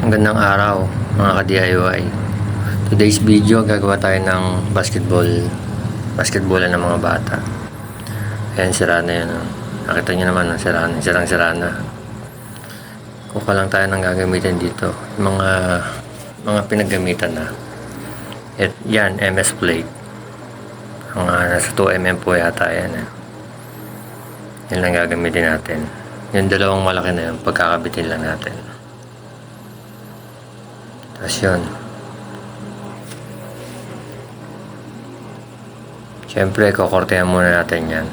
Magandang araw mga ka-DIY. Today's video, gagawa tayo ng basketballan ng mga bata. Ayan, sira na yun. Nakita nyo naman, sirang-sira na. Kuha lang tayo ng gagamitin dito. Mga pinaggamitan na. Yan, MS plate. Nasa 2mm po yata yan. Yan lang gagamitin natin. Yung dalawang malaki na yun, pagkakabitin lang natin. Tapos yun. Siyempre, kukortehan muna natin yan.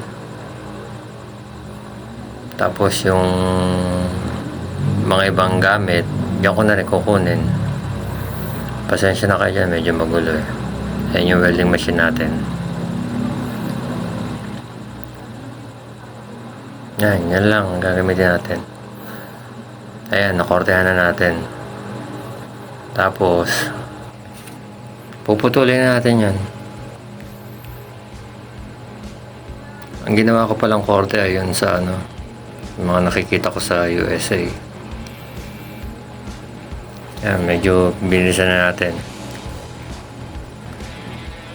Tapos yung mga ibang gamit, yan ko na rin kukunin. Pasensya na kayo dyan, medyo magulo eh. Yan yung welding machine natin. Yan lang ang gagamitin natin. Ayan, nakortehan na natin. Tapos puputulin na natin yan. Ang ginawa ko palang korte ayun sa yung mga nakikita ko sa USA. Yan, medyo bilisan na natin.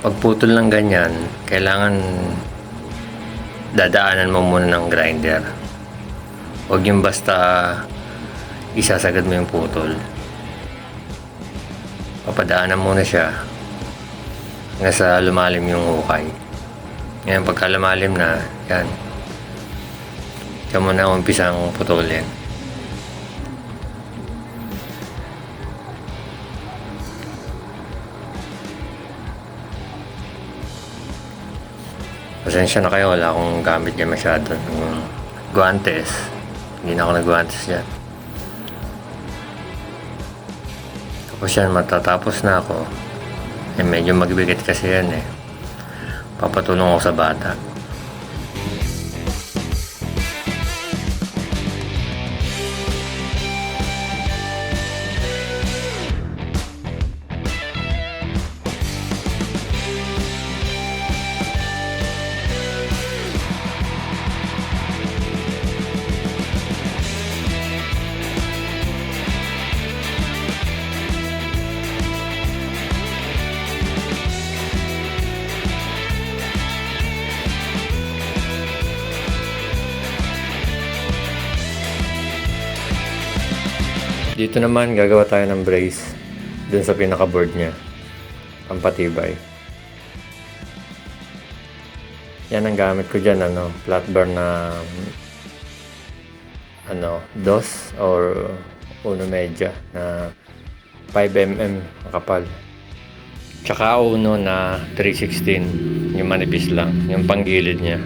Pagputol ng ganyan, kailangan dadaanan mo muna ng grinder. Huwag yung basta isasagad mo yung putol. Papadaanan muna siya hanggang sa lumalim yung hukay. Ngayon, pagka lumalim na, yan. Diyan mo na umpisang putulin. Pasensya na kayo, wala akong gamit niya masyado. Guantes. Hindi na ako nag-guantes dyan. Tapos yan, matatapos na ako. Medyo magbigat kasi yan eh. Papatulong ako sa bata. Dito naman gagawa tayo ng brace dun sa pinaka-board niya, pampatibay. Yan ang gamit ko dyan, flat bar na dos or 1 media na 5mm kapal. Tsaka uno na 3/16, yung manipis lang, yung panggilid niya.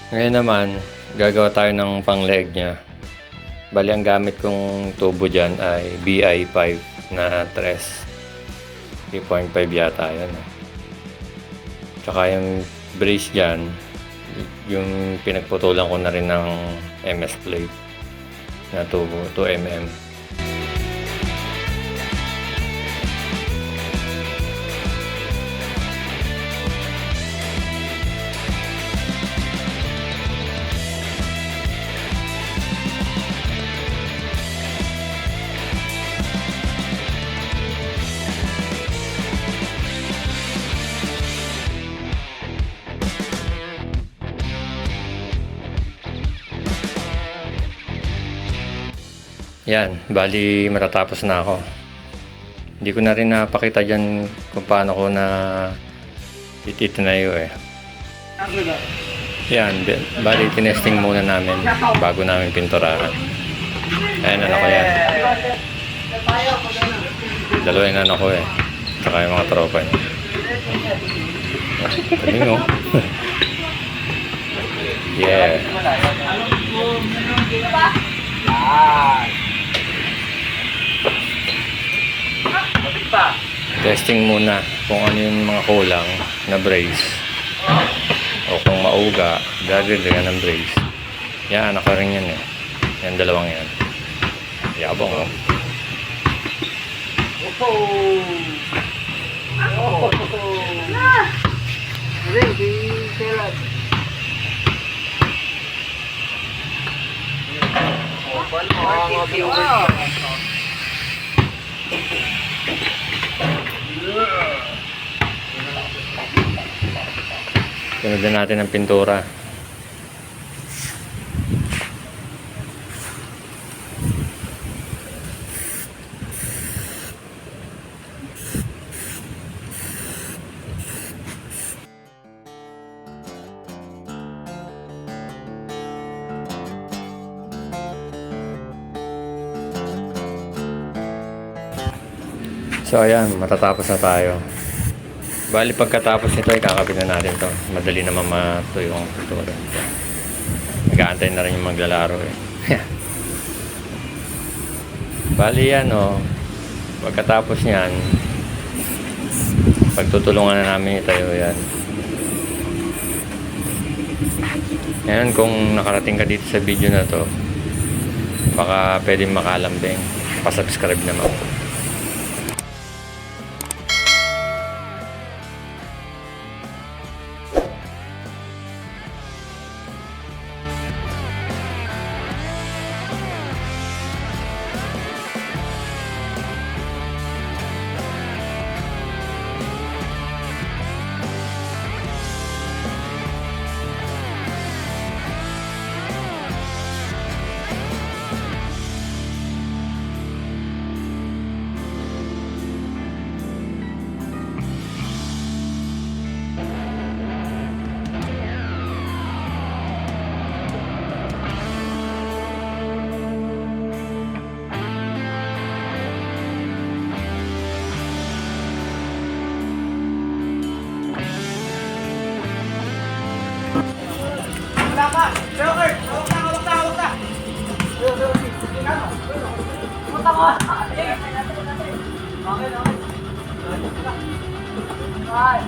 Ngayon naman, gagawa tayo ng pang-leg niya. Bali, ang gamit kong tubo dyan ay BI5 na 3.5 yata yan. Tsaka yung brace dyan, yung pinagputulan ko na rin ng MS plate na tubo, 2mm. Yan, bali matatapos na ako. Hindi ko na rin napakita dyan kung paano ko na ititinayo eh. Yan, bali tinesting muna namin bago namin pinturahan. Ayan, ano ko yan. Dalawa yung ano ko eh. Tsaka yung mga tropa niya. Galing oh. Yeah. Testing muna kung ano yung mga kulang na brace. O kung mauga, dagdagan ng brace. Yan, ako rin yan eh. Yan, dalawang yan. Yabang oh. Sunod na natin ang pintura. So ayan, matatapos na tayo. Bali pagkatapos nito ay kakabit na natin to. Madali naman matuyo ang pintura. Nag-aantay na rin yung maglalaro eh. Bali yan oh. Pagkatapos niyan, pagtutulungan na namin itayo yan. Ngayon kung nakarating ka dito sa video na to, baka pwedeng makalambing. Pa-subscribe naman. Ay!